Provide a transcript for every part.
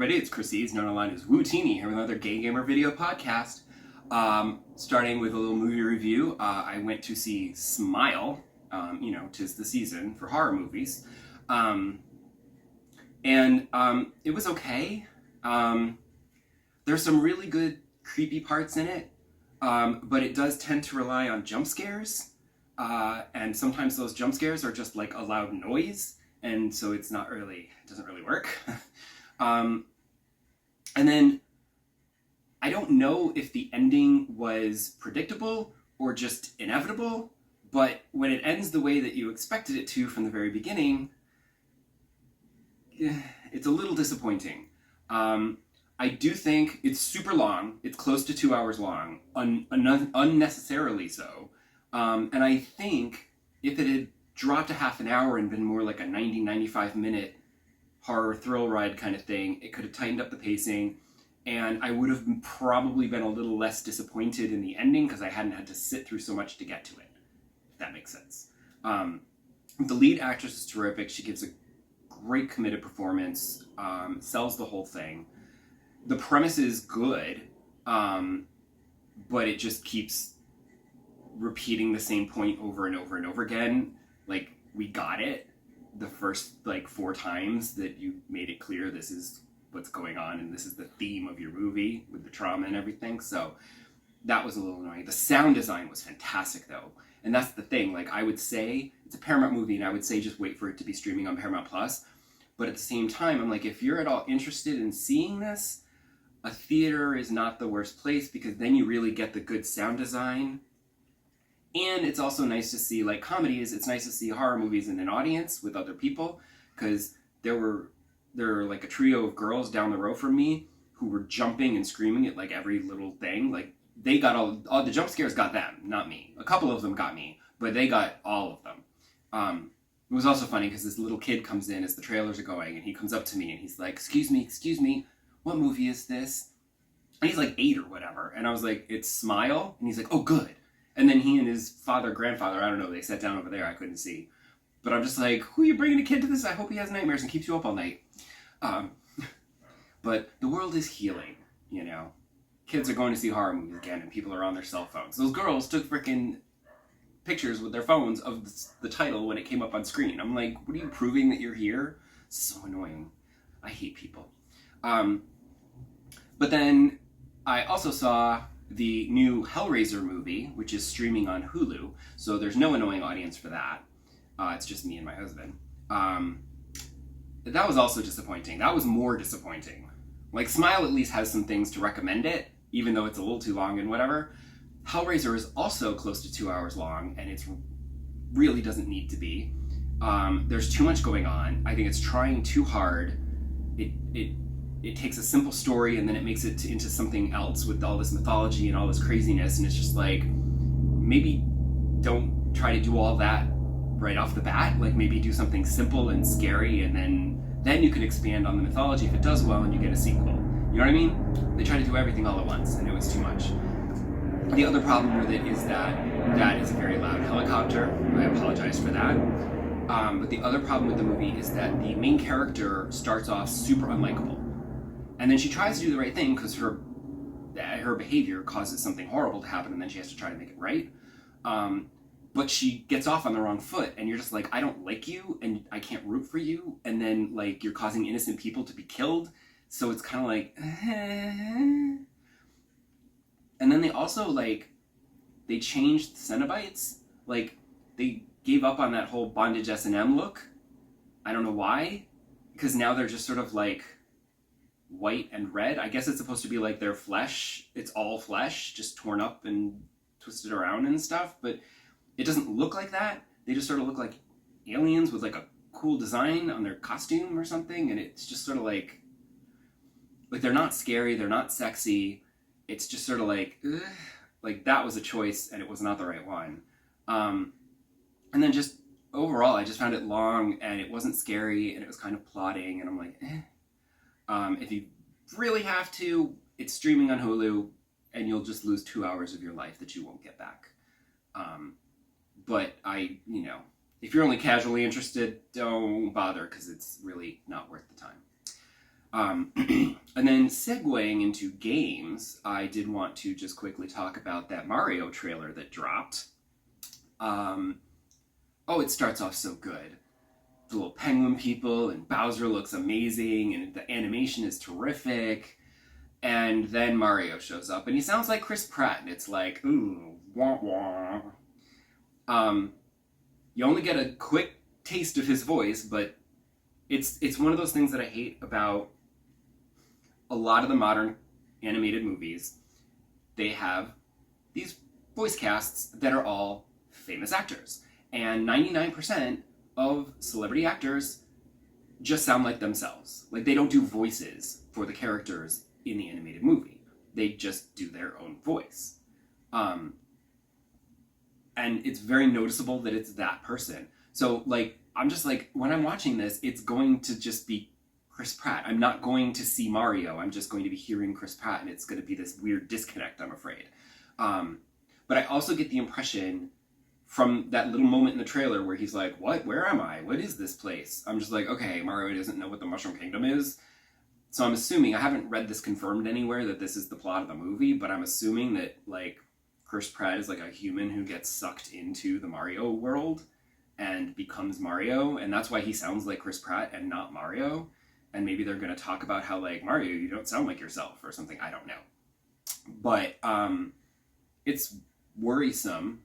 everybody, it's Chris Eades, known online as Wootini, here with another Gay Gamer video podcast. Starting with a little movie review, I went to see Smile, 'tis the season for horror movies, and it was okay. There's some really good creepy parts in it, but it does tend to rely on jump scares, and sometimes those jump scares are just like a loud noise, and so it doesn't really work. And then I don't know if the ending was predictable or just inevitable, but when it ends the way that you expected it to from the very beginning, it's a little disappointing. I do think it's super long. It's close to 2 hours long, unnecessarily so. And I think if it had dropped a half an hour and been more like a 95 minute horror thrill ride kind of thing, it could have tightened up the pacing, and I would have probably been a little less disappointed in the ending because I hadn't had to sit through so much to get to it, if that makes sense. The lead actress is terrific. She gives a great committed performance, sells the whole thing. The premise is good, but it just keeps repeating the same point over and over and over again. Like, we got it the first 4 times that you made it clear this is what's going on and this is the theme of your movie with the trauma and everything. So that was a little annoying. The sound design was fantastic though. And that's the thing. I would say it's a Paramount movie, and I would say just wait for it to be streaming on Paramount Plus. But at the same time, I'm like, if you're at all interested in seeing this, a theater is not the worst place, because then you really get the good sound design. And it's also nice to see, like comedies, it's nice to see horror movies in an audience with other people, because there were like a trio of girls down the row from me who were jumping and screaming at like every little thing. Like, they got all the jump scares got them, not me. A couple of them got me, but they got all of them. It was also funny because this little kid comes in as the trailers are going, and he comes up to me and he's like, excuse me, what movie is this? And he's like 8 or whatever. And I was like, it's Smile? And he's like, oh, good. And then he and his grandfather, I don't know, they sat down over there, I couldn't see. But I'm just like, who are you bringing a kid to this? I hope he has nightmares and keeps you up all night. But the world is healing, Kids are going to see horror movies again, and people are on their cell phones. Those girls took frickin' pictures with their phones of the title when it came up on screen. I'm like, what are you proving that you're here? It's so annoying. I hate people. But then I also saw the new Hellraiser movie, which is streaming on Hulu, so there's no annoying audience for that. It's just me and my husband. That was also disappointing. That was more disappointing. Like, Smile at least has some things to recommend it, even though it's a little too long and whatever. Hellraiser is also close to 2 hours long, and it really doesn't need to be. There's too much going on. I think it's trying too hard. It takes a simple story and then it makes it into something else with all this mythology and all this craziness, and it's just like, maybe don't try to do all that right off the bat. Like, maybe do something simple and scary, and then you can expand on the mythology if it does well and you get a sequel. You know what I mean? They try to do everything all at once, and it was too much. The other problem with it is that is a very loud helicopter. I apologize for that. But the other problem with the movie is that the main character starts off super unlikable. And then she tries to do the right thing because her behavior causes something horrible to happen, and then she has to try to make it right. But she gets off on the wrong foot, and you're just like, I don't like you, and I can't root for you, and then like you're causing innocent people to be killed. So it's kind of like, and then they also they changed the Cenobites. Like, they gave up on that whole bondage S&M look. I don't know why, because now they're just sort of like white and red. I guess it's supposed to be like their flesh. It's all flesh, just torn up and twisted around and stuff, but it doesn't look like that. They just sort of look like aliens with like a cool design on their costume or something, and it's just sort of like they're not scary, they're not sexy. It's just sort of like, ugh. Like, that was a choice, and it was not the right one. And then just overall, I just found it long, and it wasn't scary, and it was kind of plotting, and I'm like, eh. If you really have to, it's streaming on Hulu, and you'll just lose 2 hours of your life that you won't get back. But if you're only casually interested, don't bother, because it's really not worth the time. And then segueing into games, I did want to just quickly talk about that Mario trailer that dropped. Oh, it starts off so good. The little penguin people, and Bowser looks amazing, and the animation is terrific. And then Mario shows up, and he sounds like Chris Pratt, and it's like, ooh, wah wah. You only get a quick taste of his voice, but it's one of those things that I hate about a lot of the modern animated movies. They have these voice casts that are all famous actors, and 99% of celebrity actors just sound like themselves. Like, they don't do voices for the characters in the animated movie. They just do their own voice. And it's very noticeable that it's that person. So, like, I'm just like, when I'm watching this, it's going to just be Chris Pratt. I'm not going to see Mario. I'm just going to be hearing Chris Pratt, and it's going to be this weird disconnect, I'm afraid. But I also get the impression from that little moment in the trailer where he's like, what? Where am I? What is this place? I'm just like, okay, Mario doesn't know what the Mushroom Kingdom is. So I'm assuming, I haven't read this confirmed anywhere that this is the plot of the movie, but I'm assuming that, like, Chris Pratt is like a human who gets sucked into the Mario world and becomes Mario, and that's why he sounds like Chris Pratt and not Mario. And maybe they're going to talk about how, like, Mario, you don't sound like yourself or something. I don't know. But it's worrisome.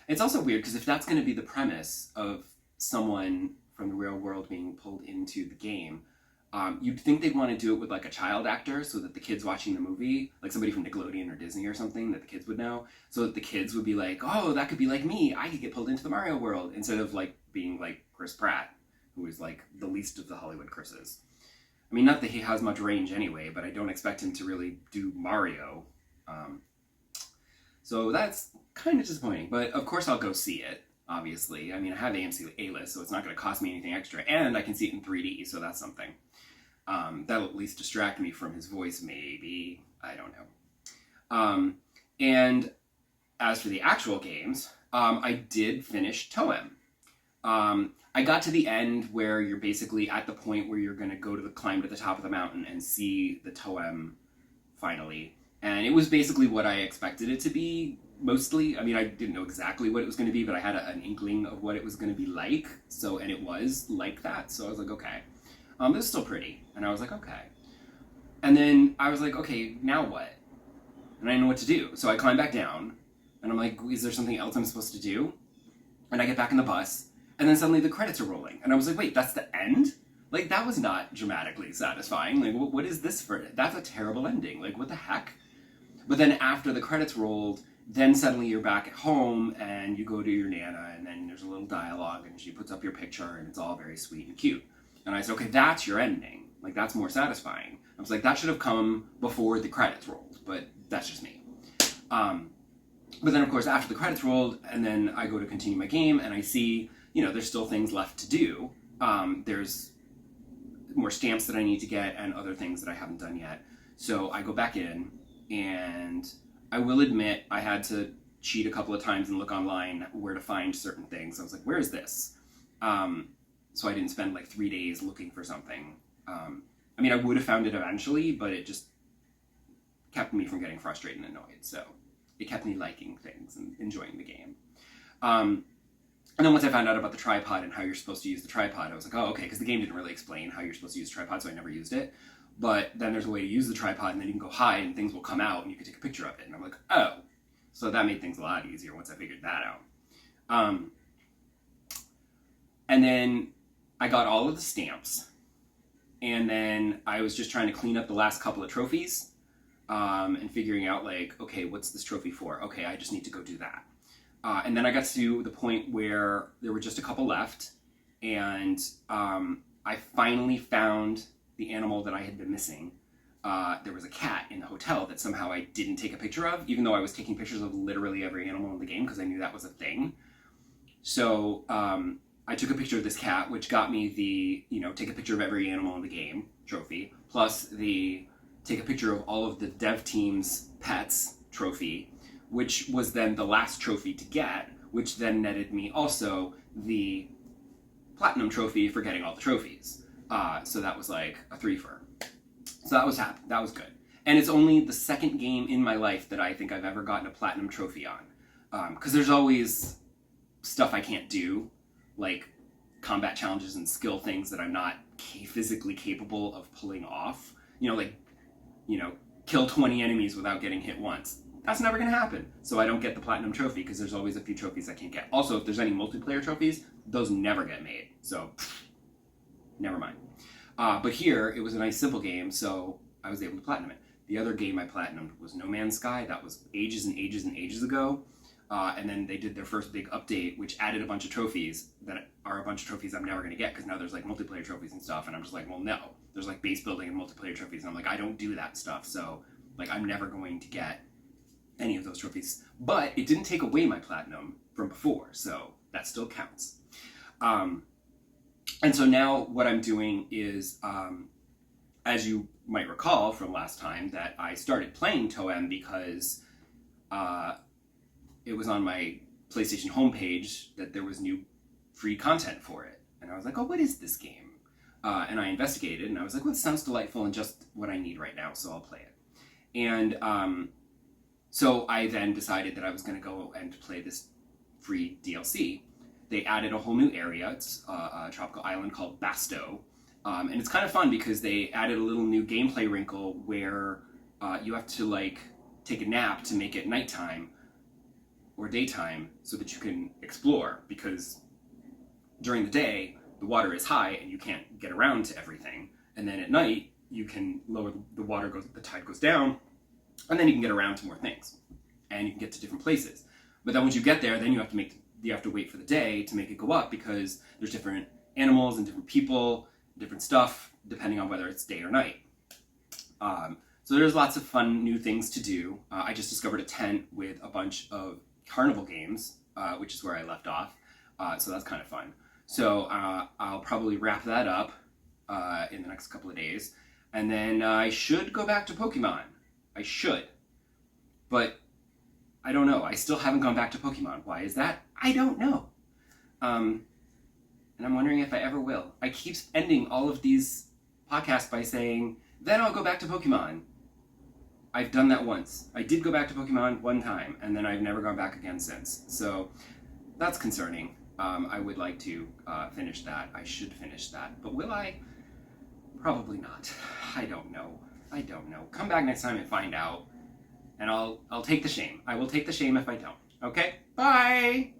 It's also weird because if that's going to be the premise of someone from the real world being pulled into the game, you'd think they'd want to do it with, like, a child actor so that the kids watching the movie, like somebody from Nickelodeon or Disney or something that the kids would know, so that the kids would be like, oh, that could be like me. I could get pulled into the Mario world, instead of, like, being like Chris Pratt, who is, like, the least of the Hollywood Chris's. I mean, not that he has much range anyway, but I don't expect him to really do Mario. So that's kind of disappointing, but of course I'll go see it, obviously. I mean, I have AMC A-list, so it's not going to cost me anything extra, and I can see it in 3D, so that's something. That'll at least distract me from his voice, maybe. I don't know. And as for the actual games, I did finish Toem. I got to the end where you're basically at the point where you're going to go to climb to the top of the mountain and see the Toem finally. And it was basically what I expected it to be, mostly. I mean, I didn't know exactly what it was going to be, but I had an inkling of what it was going to be like. And it was like that. So I was like, okay. It was still pretty. And I was like, okay. And then I was like, okay, now what? And I didn't know what to do. So I climbed back down. And I'm like, is there something else I'm supposed to do? And I get back in the bus. And then suddenly the credits are rolling. And I was like, wait, that's the end? Like, that was not dramatically satisfying. Like, what is this for? That's a terrible ending. Like, what the heck? But then after the credits rolled, then suddenly you're back at home and you go to your Nana, and then there's a little dialogue and she puts up your picture and it's all very sweet and cute. And I said, okay, that's your ending. Like, that's more satisfying. I was like, that should have come before the credits rolled, but that's just me. But then, of course, after the credits rolled, and then I go to continue my game, and I see, there's still things left to do. There's more stamps that I need to get and other things that I haven't done yet. So I go back in, and I will admit I had to cheat a couple of times and look online where to find certain things. I was like, where is this? So I didn't spend like 3 days looking for something. I mean, I would have found it eventually, but it just kept me from getting frustrated and annoyed. So it kept me liking things and enjoying the game. And then once I found out about the tripod and how you're supposed to use the tripod, I was like, oh, okay, because the game didn't really explain how you're supposed to use the tripod, so I never used it. But then there's a way to use the tripod, and then you can go hide, and things will come out, and you can take a picture of it. And I'm like, oh. So that made things a lot easier once I figured that out. And then I got all of the stamps, and then I was just trying to clean up the last couple of trophies, and figuring out, like, okay, what's this trophy for? Okay, I just need to go do that. And then I got to the point where there were just a couple left, and I finally found the animal that I had been missing. There was a cat in the hotel that somehow I didn't take a picture of, even though I was taking pictures of literally every animal in the game because I knew that was a thing. So I took a picture of this cat, which got me the, take a picture of every animal in the game trophy, plus the take a picture of all of the dev team's pets trophy, which was then the last trophy to get, which then netted me also the platinum trophy for getting all the trophies. So that was like a threefer. So that was happy. That was good. And it's only the second game in my life that I think I've ever gotten a platinum trophy on. Because there's always stuff I can't do, like combat challenges and skill things that I'm not physically capable of pulling off. Kill 20 enemies without getting hit once. That's never going to happen. So I don't get the platinum trophy because there's always a few trophies I can't get. Also, if there's any multiplayer trophies, those never get made. So, never mind. But here, it was a nice simple game, so I was able to platinum it. The other game I platinumed was No Man's Sky. That was ages and ages and ages ago. And then they did their first big update, which added a bunch of trophies that are a bunch of trophies I'm never going to get because now there's like multiplayer trophies and stuff. And I'm just like, well, no. There's like base building and multiplayer trophies. And I'm like, I don't do that stuff. So like, I'm never going to get any of those trophies. But it didn't take away my platinum from before. So that still counts. And so now what I'm doing is, as you might recall from last time, that I started playing Toem because it was on my PlayStation homepage that there was new free content for it. And I was like, oh, what is this game? And I investigated, and I was like, well, this sounds delightful and just what I need right now, so I'll play it. And so I then decided that I was going to go and play this free DLC. They added a whole new area. It's a tropical island called Basto. And it's kind of fun because they added a little new gameplay wrinkle where you have to like take a nap to make it nighttime or daytime so that you can explore, because during the day the water is high and you can't get around to everything, and then at night you can lower the tide goes down, and then you can get around to more things and you can get to different places. But then once you get there, then you have to wait for the day to make it go up, because there's different animals and different people, different stuff depending on whether it's day or night. So there's lots of fun new things to do. I just discovered a tent with a bunch of carnival games, which is where I left off. So that's kind of fun. So I'll probably wrap that up in the next couple of days. And then I should go back to Pokemon. I should. But I don't know. I still haven't gone back to Pokemon. Why is that? I don't know. And I'm wondering if I ever will. I keep ending all of these podcasts by saying, then I'll go back to Pokemon. I've done that once. I did go back to Pokemon one time, and then I've never gone back again since. So that's concerning. I would like to finish that. I should finish that. But will I? Probably not. I don't know. Come back next time and find out. And I'll take the shame. I will take the shame if I don't. Okay? Bye!